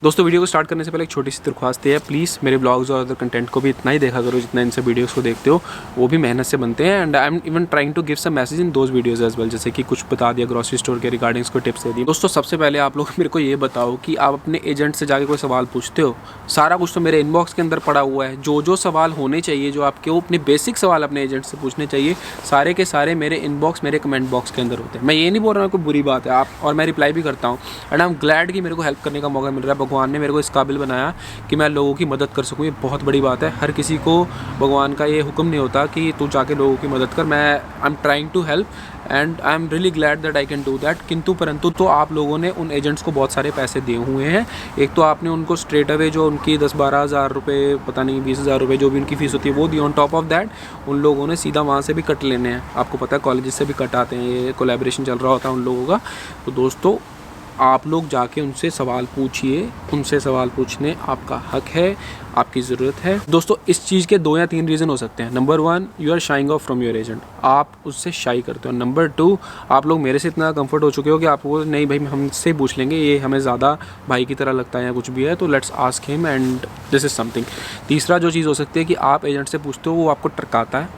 दोस्तों वीडियो को स्टार्ट करने से पहले एक छोटी सी दरख्वास्त है, प्लीज़ मेरे ब्लॉग्स और अदर कंटेंट को भी इतना ही देखा करो जितना इनसे वीडियोस को देखते हो, वो भी मेहनत से बनते हैं। And I am even trying to give some message in those videos as well, जैसे कि कुछ बता दिया ग्रोसरी स्टोर के रिगार्डिंग्स को टिप्स दे दी। दोस्तों सबसे पहले आप लोग मेरे को ये बताओ कि आप अपने एजेंट से जाके कोई सवाल पूछते हो? सारा कुछ तो मेरे इनबॉक्स के अंदर पड़ा हुआ है। जो सवाल होने चाहिए, जो आपके अपने बेसिक सवाल अपने एजेंट से पूछने चाहिए, सारे के सारे मेरे इनबॉक्स, मेरे कमेंट बॉक्स के अंदर होते हैं। मैं ये नहीं बोल रहा हूँ कोई बुरी बात है, आप और मैं रिप्लाई भी करता हूँ। एंड आई एम ग्लैड कि मेरे को हेल्प करने का मौका मिल रहा है। भगवान ने मेरे को इस काबिल बनाया कि मैं लोगों की मदद कर सकूँ। ये बहुत बड़ी बात है। हर किसी को भगवान का ये हुक्म नहीं होता कि तू जाके लोगों की मदद कर। मैं I am trying to help and I am really glad that I can do that. किंतु परंतु तो आप लोगों ने उन एजेंट्स को बहुत सारे पैसे दिए हुए हैं। एक तो आपने उनको स्ट्रेट अवे जो उनकी 10-12 हज़ार रुपये, पता नहीं 20 हज़ार रुपये जो भी उनकी फ़ीस होती है वो दी। ऑन टॉप ऑफ दैट उन लोगों ने सीधा वहाँ से भी कट लेने हैं। आपको पता है कॉलेज से भी कट आते हैं, ये कोलैबोरेशन चल रहा होता है उन लोगों का। तो दोस्तों आप लोग जाके उनसे सवाल पूछिए। उनसे सवाल पूछने आपका हक है, आपकी ज़रूरत है। दोस्तों इस चीज़ के 2 या 3 रीज़न हो सकते हैं। Number 1, you are shying off from your agent, आप उससे शाई करते हो। नंबर 2, आप लोग मेरे से इतना कंफर्ट हो चुके हो कि आपको नहीं भाई हमसे पूछ लेंगे, ये हमें ज़्यादा भाई की तरह लगता है या कुछ भी है, तो let's ask him and this is something. तीसरा जो चीज़ हो सकती है कि आप एजेंट से पूछते हो, वो आपको टरकाता है,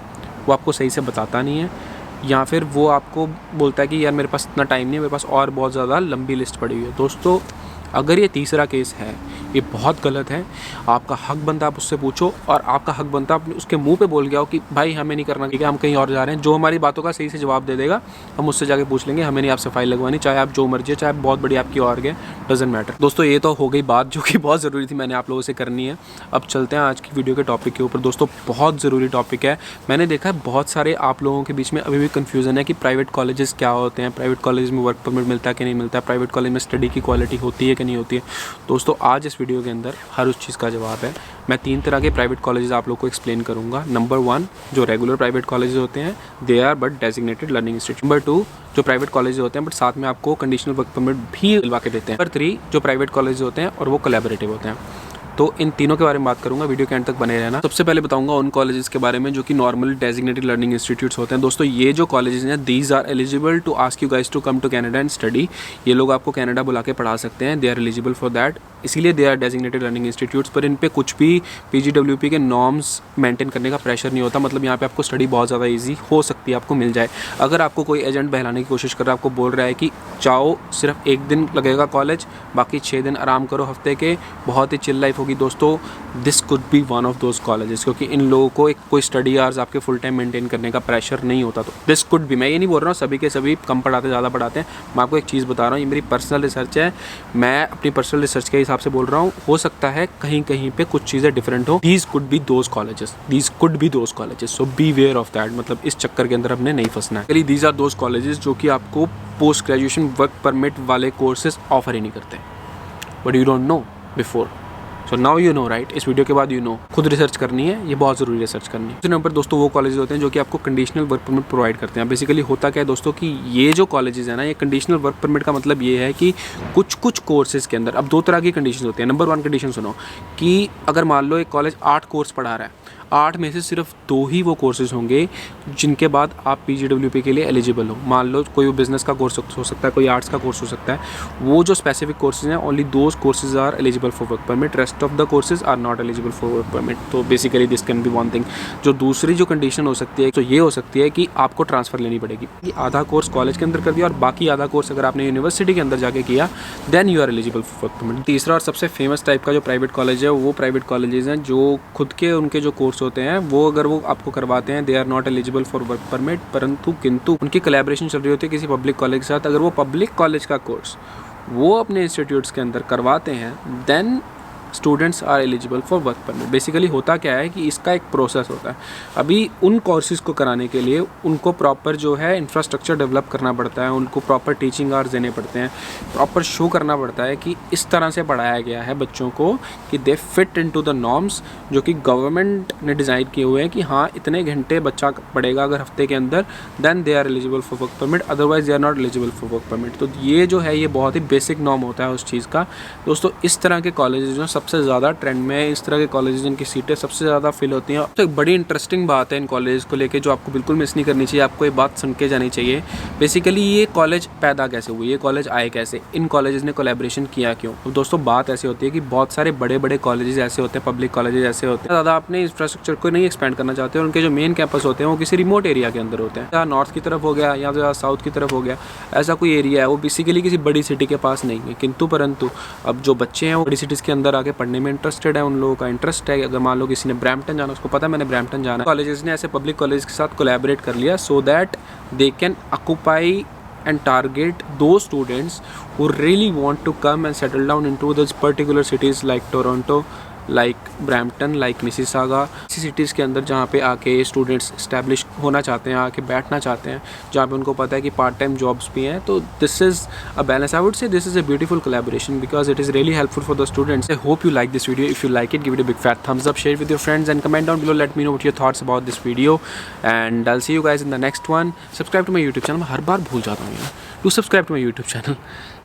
वो आपको सही से बताता नहीं है, या फिर वो आपको बोलता है कि यार मेरे पास इतना टाइम नहीं है, मेरे पास और बहुत ज़्यादा लंबी लिस्ट पड़ी हुई है। दोस्तों अगर ये तीसरा केस है, ये बहुत गलत है। आपका हक बनता है आप उससे पूछो, और आपका हक बनता है अपने उसके मुंह पे बोल गया हो कि भाई हमें नहीं करना, ठीक है हम कहीं और जा रहे हैं। जो हमारी बातों का सही से जवाब दे देगा हम उससे जाके पूछ लेंगे, हमें नहीं आपसे फाइल लगवानी, चाहे आप जो मर्जी है, चाहे बहुत बड़ी आपकी और गए, डजंट मैटर। दोस्तों ये तो हो गई बात जो कि बहुत ज़रूरी थी, मैंने आप लोगों से करनी है। अब चलते हैं आज की वीडियो के टॉपिक के ऊपर। दोस्तों बहुत ज़रूरी टॉपिक है। मैंने देखा है बहुत सारे आप लोगों के बीच में अभी भी कन्फ्यूज़न है कि प्राइवेट कॉलेजेस क्या होते हैं, प्राइवेट कॉलेज में वर्क परमिट मिलता है कि नहीं मिलता है, प्राइवेट कॉलेज में स्टडी की क्वालिटी होती है कि नहीं होती है। दोस्तों आज इस वीडियो के अंदर हर उस चीज़ का जवाब है। मैं 3 तरह के प्राइवेट कॉलेजेस आप लोग को एक्सप्लेन करूंगा। नंबर 1 जो रेगुलर प्राइवेट कॉलेजेस होते हैं, they are but designated learning institute. Number 2 जो प्राइवेट कॉलेजेस होते हैं बट साथ में आपको कंडीशनल वर्क परमिट भी दिलवा के देते हैं। नंबर 3 जो प्राइवेट कॉलेजेस होते हैं और वो कोलैबोरेटिव होते हैं। तो इन तीनों के बारे में बात करूंगा, वीडियो के एंड तक बने रहना। सबसे पहले बताऊंगा उन कॉलेजेस के बारे में जो कि नॉर्मल डेजिग्नेटेड लर्निंग इंस्टीट्यूट्स होते हैं। दोस्तों ये जो कॉलेजेस हैं, these are eligible to ask you guys to come to Canada and study. ये लोग आपको कनाडा बुला के पढ़ा सकते हैं, they are eligible for that, इसीलिए they are designated learning institutes. पर इन पे कुछ भी PGWP के नॉर्म्स मेंटेन करने का प्रेशर नहीं होता। मतलब यहाँ पे आपको स्टडी बहुत ज़्यादा ईजी हो सकती है, आपको मिल जाए। अगर आपको कोई एजेंट बहलाने की कोशिश कर रहा है, आपको बोल रहा है कि जाओ सिर्फ 1 दिन लगेगा कॉलेज, बाकी 6 दिन आराम करो हफ्ते के, बहुत ही चिल लाइफ होगी, दोस्तों this could be one of those colleges. क्योंकि इन लोगों को एक कोई स्टडी आवर्स आपके फुल टाइम मेंटेन करने का प्रेशर नहीं होता। तो दिस कुड बी, मैं ये नहीं बोल रहा हूँ सभी के सभी कम पढ़ाते ज़्यादा पढ़ाते हैं। मैं आपको एक चीज़ बता रहा हूँ, ये मेरी पर्सनल रिसर्च है, मैं अपनी पर्सनल रिसर्च के हिसाब से बोल रहा हूँ। हो सकता है कहीं कहीं पे कुछ चीज़ें डिफरेंट हो। These could be those colleges, these could be those colleges, so beware of that. मतलब इस चक्कर के अंदर हमने नहीं फंसना है। दीज आर दोज कॉलेजेस जो कि आपको पोस्ट ग्रेजुएशन वर्क परमिट वाले कोर्सेज ऑफर ही नहीं करते, but you don't know before, so now you know right. इस वीडियो के बाद यू नो, खुद रिसर्च करनी है, ये बहुत ज़रूरी रिसर्च करनी है। दूसरे नंबर दोस्तों वो कॉलेजेस होते हैं जो कि आपको कंडीशनल वर्क परमिट प्रोवाइड करते हैं। बेसिकली होता क्या है दोस्तों कि ये जो कॉलेजेस है ना, ये कंडीशनल वर्क परमिट का मतलब ये है कि कुछ कोर्सेज के अंदर अब 2 तरह की कंडीशन होती है। नंबर 1 कंडीशन सुनो कि अगर मान लो एक कॉलेज 8 कोर्स पढ़ा रहा है, 8 में से सिर्फ 2 ही वो कोर्सेज होंगे जिनके बाद आप PGWP के लिए एलिजिबल हो। मान लो कोई बिजनेस का कोर्स हो सकता है, कोई आर्ट्स का कोर्स हो सकता है, वो जो स्पेसिफिक कोर्सेज हैं, only those courses are eligible for work permit, rest of the courses are not eligible for work permit. तो basically this can be one thing. जो दूसरी जो कंडीशन हो सकती है तो ये हो सकती है कि आपको ट्रांसफ़र लेनी पड़ेगी, कि आधा कोर्स कॉलेज के अंदर कर दिया और बाकी आधा कोर्स अगर आपने यूनिवर्सिटी के अंदर जाके किया, then you are eligible for work permit. तीसरा और सबसे फेमस टाइप का जो प्राइवेट कॉलेज है, वो प्राइवेट कॉलेजेस हैं जो खुद के उनके जो कोर्स होते हैं वो अगर वो आपको करवाते हैं, they are not eligible for work permit. परंतु किंतु उनकी कोलैबोरेशन चल रही होती है किसी पब्लिक कॉलेज के साथ, अगर वो पब्लिक कॉलेज का कोर्स वो अपने इंस्टीट्यूट्स के अंदर करवाते हैं, then students are eligible for work permit. Basically होता क्या है कि इसका एक प्रोसेस होता है। अभी उन कोर्सेज को कराने के लिए उनको प्रॉपर जो है इंफ्रास्ट्रक्चर डेवलप करना पड़ता है, उनको प्रॉपर टीचिंग आवर्स देने पड़ते हैं, प्रॉपर शो करना पड़ता है कि इस तरह से पढ़ाया गया है बच्चों को कि दे फिट इनटू द नॉर्म्स जो कि गवर्नमेंट ने डिज़ाइन किए हुए हैं कि हाँ इतने घंटे बच्चा पढ़ेगा अगर हफ्ते के अंदर, then they are eligible for work permit, otherwise they are not eligible for work permit. तो ये जो है ये बहुत ही बेसिक नॉर्म होता है उस चीज़ का। दोस्तों इस तरह के कॉलेजेस जो सबसे ज़्यादा ट्रेंड में है। इस तरह के कॉलेज जिनकी सीटें सबसे ज़्यादा फिल होती हैं। तो एक बड़ी इंटरेस्टिंग बात है इन कॉलेज को लेके जो आपको बिल्कुल मिस नहीं करनी चाहिए, आपको ये बात सुन के जानी चाहिए। बेसिकली ये कॉलेज पैदा कैसे हुए, ये कॉलेज आए कैसे, इन कॉलेजेस ने कोलैबोरेशन किया क्यों। तो दोस्तों बात ऐसी होती है कि बहुत सारे बड़े बड़े कॉलेजेस ऐसे होते हैं, पब्लिक कॉलेजेस ऐसे होते हैं, ज़्यादा अपने इंफ्रास्ट्रक्चर को नहीं एक्सपेंड करना चाहते और उनके जो मेन कैंपस होते हैं वो किसी रिमोट एरिया के अंदर होते हैं, या नॉर्थ की तरफ हो गया या तो साउथ की तरफ हो गया, ऐसा कोई एरिया है वो बेसिकली किसी बड़ी सिटी के पास नहीं है। किंतु परंतु अब जो बच्चे हैं वो बड़ी सिटीज़ के अंदर आके पढ़ने में इंटरेस्टेड है, उन लोगों का इंटरेस्ट है। अगर मान लो किसी ने ब्रैम्पटन जाना, उसको पता है मैंने ब्रैम्पटन जाना है, कॉलेजेस ने ऐसे पब्लिक कॉलेज के साथ कोलैबोरेट कर लिया so that they can occupy and target those students who really want to come and settle down into those particular cities like Toronto, like Brampton, like Mississauga, ऐसी cities के अंदर जहाँ पे आके स्टूडेंट्स इस्टेब्लिश होना चाहते हैं, आके बैठना चाहते हैं, जहाँ पे उनको पता है कि पार्ट टाइम जॉब्स भी हैं। तो this is a balance, I would say this is a beautiful collaboration because it is really helpful for the students. I hope you like this video. If you like it, give it a big fat thumbs up, share with your friends and comment down below, let me know what your thoughts about this video and I'll see you guys in the next one. Subscribe to my YouTube channel, मैं हर बार भूल जाता हूँ यार, do subscribe to my YouTube channel.